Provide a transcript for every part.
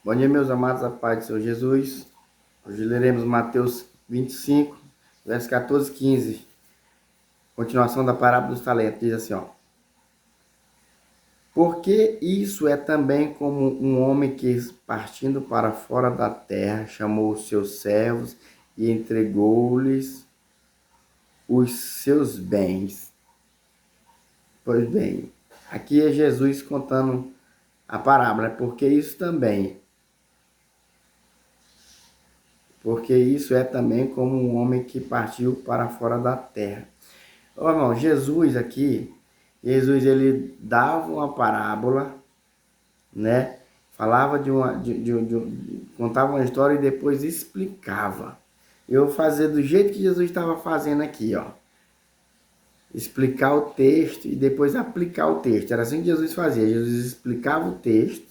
Bom dia, meus amados, a paz do Senhor Jesus. Hoje leremos Mateus 25, versos 14 e 15. Continuação da parábola dos talentos. Diz assim, ó. Porque isso é também como um homem que, partindo para fora da terra, chamou os seus servos e entregou-lhes os seus bens. Pois bem, aqui é Jesus contando a parábola, porque isso também. Porque isso é também como um homem que partiu para fora da terra. Ô, irmão, Jesus ele dava uma parábola, né? Falava contava uma história e depois explicava. Eu vou fazer do jeito que Jesus estava fazendo aqui, ó. Explicar o texto e depois aplicar o texto. Era assim que Jesus fazia. Jesus explicava o texto,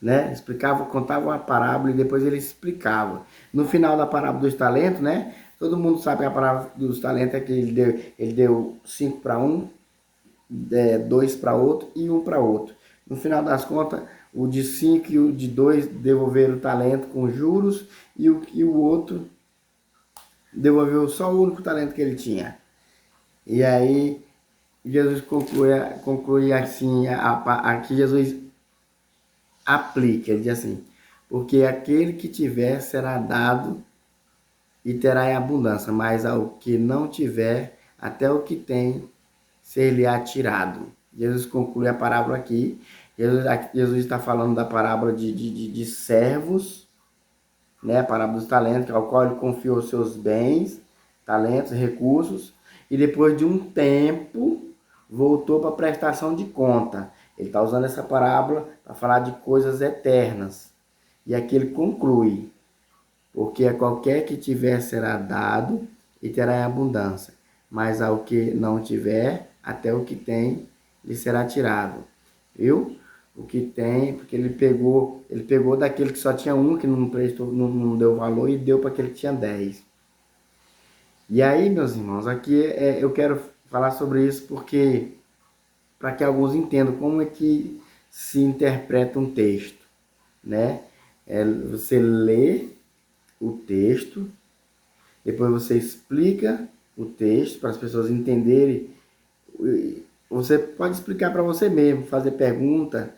né? Explicava, contava uma parábola e depois ele explicava. No final da parábola dos talentos, né? Todo mundo sabe que a parábola dos talentos é que ele deu 5 para um, 2 para outro e um para outro. No final das contas, o de 5 e o de 2 devolveram o talento com juros e o outro devolveu só o único talento que ele tinha. E aí Jesus conclui assim, aqui Jesus aplica, ele diz assim, porque aquele que tiver será dado e terá em abundância, mas ao que não tiver, até o que tem ser-lhe-á tirado. Jesus conclui a parábola aqui. Jesus está falando da parábola de servos, né? A parábola dos talentos, ao qual ele confiou seus bens, talentos, recursos, e depois de um tempo voltou para a prestação de conta. Ele está usando essa parábola para falar de coisas eternas. E aqui ele conclui, porque a qualquer que tiver será dado e terá em abundância, mas ao que não tiver, até o que tem lhe será tirado. Viu? O que tem, porque ele pegou daquele que só tinha um, que não prestou, não deu valor, e deu para aquele que tinha 10. E aí, meus irmãos, aqui eu quero falar sobre isso porque para que alguns entendam como é que se interpreta um texto, né? Você lê o texto, depois você explica o texto para as pessoas entenderem. Você pode explicar para você mesmo, fazer pergunta.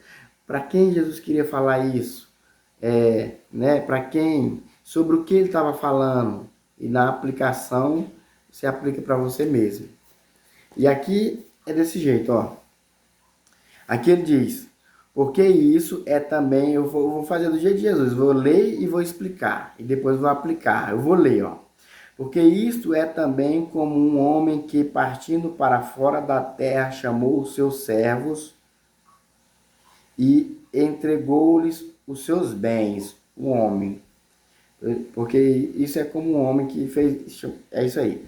Para quem Jesus queria falar isso? Né? Para quem? Sobre o que ele estava falando. E na aplicação, você aplica para você mesmo. E aqui é desse jeito, ó. Aqui ele diz, porque isso é também, eu vou fazer do jeito de Jesus, vou ler e vou explicar, e depois vou aplicar. Eu vou ler, ó. Porque isto é também como um homem que, partindo para fora da terra, chamou os seus servos e entregou-lhes os seus bens, o homem. Porque isso é como um homem que fez, é isso aí.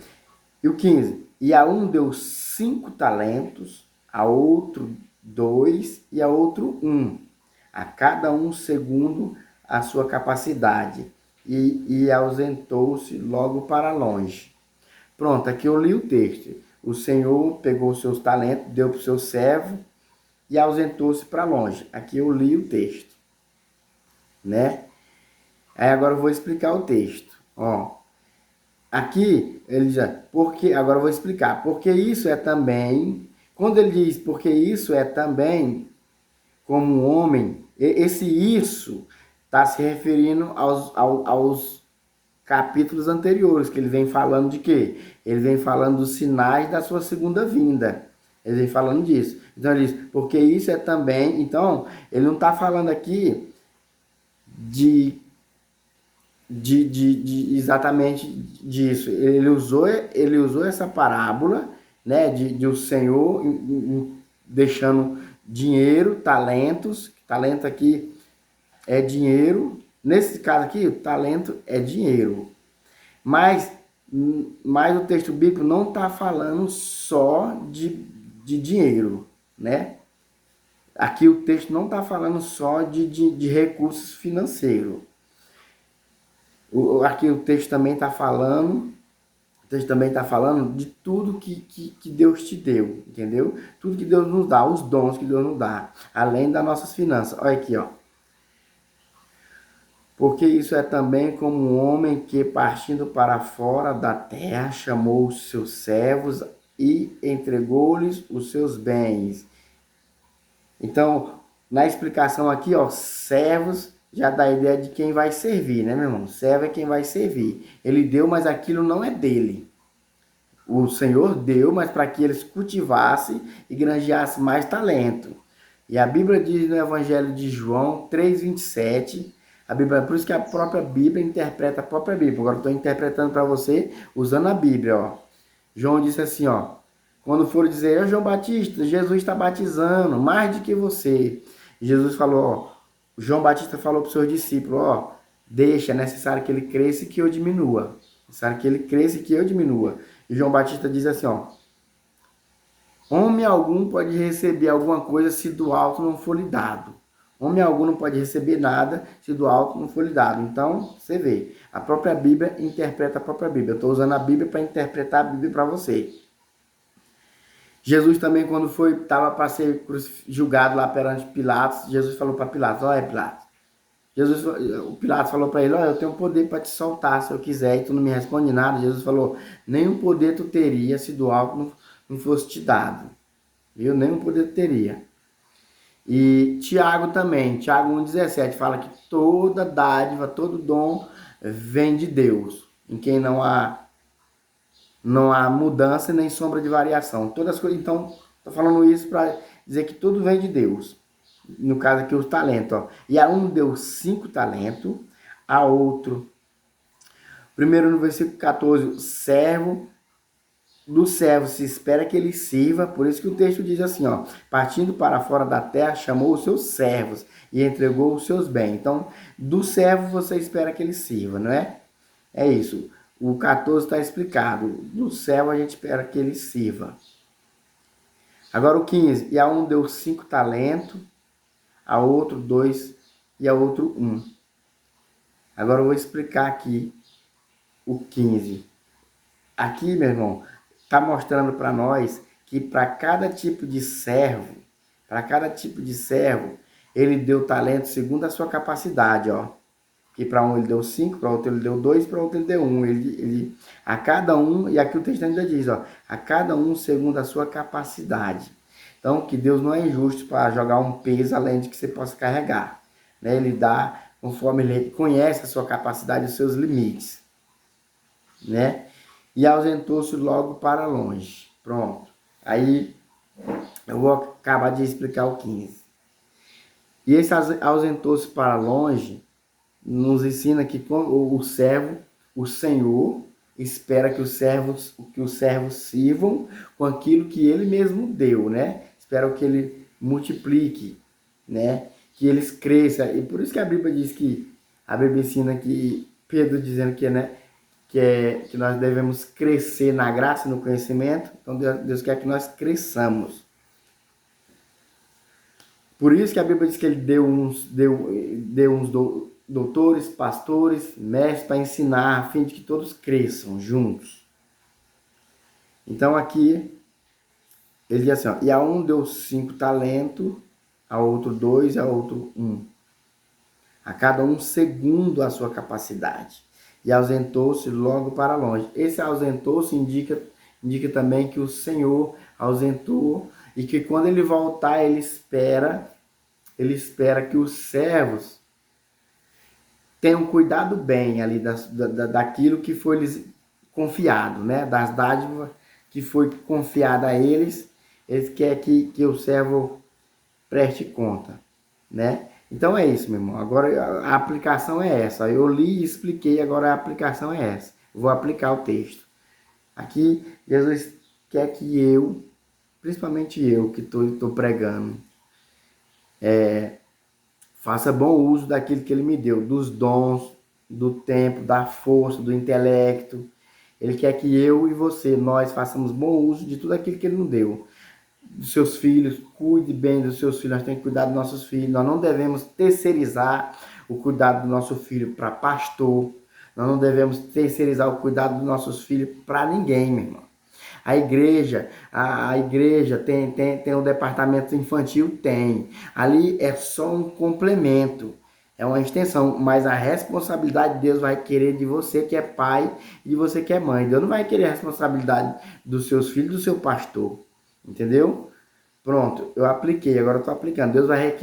E o 15, e a um deu 5 talentos, a outro 2 e a outro 1, a cada um segundo a sua capacidade, e ausentou-se logo para longe. Pronto, aqui eu li o texto. O Senhor pegou os seus talentos, deu para o seu servo e ausentou-se para longe. Aqui eu li o texto, né? Aí agora eu vou explicar o texto. Ó, aqui ele diz, porque agora eu vou explicar. Porque isso é também, quando ele diz porque isso é também como um homem, esse isso está se referindo aos capítulos anteriores, que ele vem falando de quê? Ele vem falando dos sinais da sua segunda vinda. Ele vem falando disso. Então ele diz, porque isso é também. Então, ele não está falando aqui de, de exatamente disso. Ele usou essa parábola, né, de o Senhor deixando dinheiro, talentos. Talento aqui é dinheiro. Nesse caso aqui, o talento é dinheiro. Mas o texto bíblico não está falando só de dinheiro, né? Aqui o texto não está falando só de recursos financeiros. Aqui o texto também está falando, de tudo que Deus te deu, entendeu? Tudo que Deus nos dá, os dons que Deus nos dá, além das nossas finanças. Olha aqui, ó. Porque isso é também como um homem que, partindo para fora da terra, chamou os seus servos e entregou-lhes os seus bens. Então, na explicação aqui, ó, servos já dá a ideia de quem vai servir, né, meu irmão? Servo é quem vai servir. Ele deu, mas aquilo não é dele. O Senhor deu, mas para que eles cultivassem e granjeassem mais talento. E a Bíblia diz no Evangelho de João 3,27, a Bíblia, por isso que a própria Bíblia interpreta a própria Bíblia. Agora estou interpretando para você usando a Bíblia, ó. João disse assim, ó, quando for dizer, João Batista, Jesus está batizando mais do que você. Jesus falou, ó, João Batista falou para os seus discípulos, ó, deixa, é necessário que ele cresça e que eu diminua. É necessário que ele cresça e que eu diminua. E João Batista diz assim, ó, homem algum pode receber alguma coisa se do alto não for lhe dado. Homem algum não pode receber nada se do alto não for lhe dado. Então, você vê, a própria Bíblia interpreta a própria Bíblia. Eu estou usando a Bíblia para interpretar a Bíblia para você. Jesus também, quando estava para ser julgado lá perante Pilatos, Jesus falou para Pilatos, olha Pilatos, o Pilatos falou para ele, olha, eu tenho poder para te soltar se eu quiser, e tu não me responde nada. Jesus falou, nenhum poder tu teria se do alto não fosse te dado. Viu? Nenhum poder tu teria. E Tiago também, Tiago 1,17, fala que toda dádiva, todo dom vem de Deus, em quem não há mudança nem sombra de variação. Todas as coisas, então, estou falando isso para dizer que tudo vem de Deus. No caso aqui, os talentos. Ó. E a um deu 5 talentos, a outro. Primeiro no versículo 14, servo. Do servo se espera que ele sirva, por isso que o texto diz assim, ó, partindo para fora da terra, chamou os seus servos e entregou os seus bens. Então, do servo você espera que ele sirva, não é? É isso. O 14 está explicado. Do servo a gente espera que ele sirva. Agora o 15. E a um deu 5 talentos, a outro 2 e a outro 1. Agora eu vou explicar aqui o 15. Aqui, meu irmão, está mostrando para nós que para cada tipo de servo, ele deu talento segundo a sua capacidade, ó. Que para um ele deu 5, para outro ele deu 2, para outro ele deu 1. A cada um, e aqui o texto ainda diz, ó, a cada um segundo a sua capacidade. Então, que Deus não é injusto para jogar um peso além de que você possa carregar. Né? Ele dá conforme ele conhece a sua capacidade e os seus limites. Né? E ausentou-se logo para longe. Pronto. Aí, eu vou acabar de explicar o 15. E esse ausentou-se para longe nos ensina que o servo, o Senhor, espera que os servos sirvam com aquilo que ele mesmo deu, né? Espera que ele multiplique, né? Que eles cresçam. E por isso que a Bíblia diz que, a Bíblia ensina que, Pedro dizendo que, né? Que nós devemos crescer na graça e no conhecimento. Então Deus quer que nós cresçamos. Por isso que a Bíblia diz que ele deu uns doutores, pastores, mestres para ensinar, a fim de que todos cresçam juntos. Então aqui, ele diz assim, ó, e a um deu 5 talentos, a outro 2 e a outro 1. A cada um segundo a sua capacidade. E ausentou-se logo para longe. Esse ausentou-se indica também que o Senhor ausentou e que quando ele voltar, ele espera que os servos tenham cuidado bem ali daquilo que foi lhes confiado, né? Das dádivas que foi confiada a eles, eles querem que o servo preste conta, né? Então é isso, meu irmão. Agora a aplicação é essa. Eu li e expliquei, agora a aplicação é essa. Vou aplicar o texto. Aqui, Jesus quer que eu, principalmente eu que estou pregando, faça bom uso daquilo que ele me deu, dos dons, do tempo, da força, do intelecto. Ele quer que eu e você, nós façamos bom uso de tudo aquilo que ele nos deu. Dos seus filhos, cuide bem dos seus filhos, nós temos que cuidar dos nossos filhos. Nós não devemos terceirizar o cuidado do nosso filho para pastor. Nós não devemos terceirizar o cuidado dos nossos filhos para ninguém, meu irmão. A igreja tem um departamento infantil? Tem. Ali é só um complemento. É uma extensão, mas a responsabilidade Deus vai querer de você que é pai e de você que é mãe. Deus não vai querer a responsabilidade dos seus filhos, do seu pastor. Entendeu? Pronto, eu apliquei, agora eu estou aplicando. Deus vai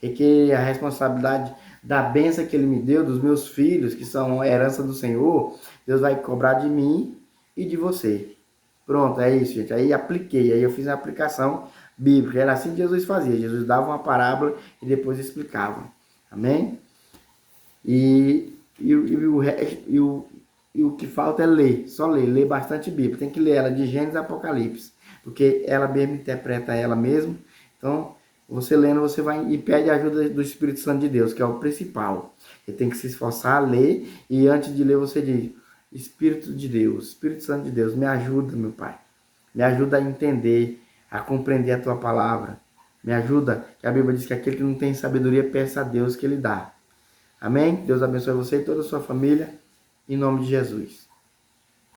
requerer a responsabilidade da bênção que Ele me deu, dos meus filhos, que são a herança do Senhor. Deus vai cobrar de mim e de você. Pronto, é isso, gente. Aí apliquei, aí eu fiz a aplicação bíblica. Era assim que Jesus fazia. Jesus dava uma parábola e depois explicava. Amém? E o que falta é ler, só ler bastante Bíblia. Tem que ler ela de Gênesis a Apocalipse, porque ela mesma interpreta ela mesma. Então, você lendo, você vai e pede a ajuda do Espírito Santo de Deus, que é o principal. Você tem que se esforçar a ler e antes de ler você diz: Espírito de Deus, Espírito Santo de Deus, me ajuda, meu Pai. Me ajuda a entender, a compreender a tua palavra. Me ajuda, que a Bíblia diz que aquele que não tem sabedoria, peça a Deus que ele dá. Amém? Deus abençoe você e toda a sua família, em nome de Jesus.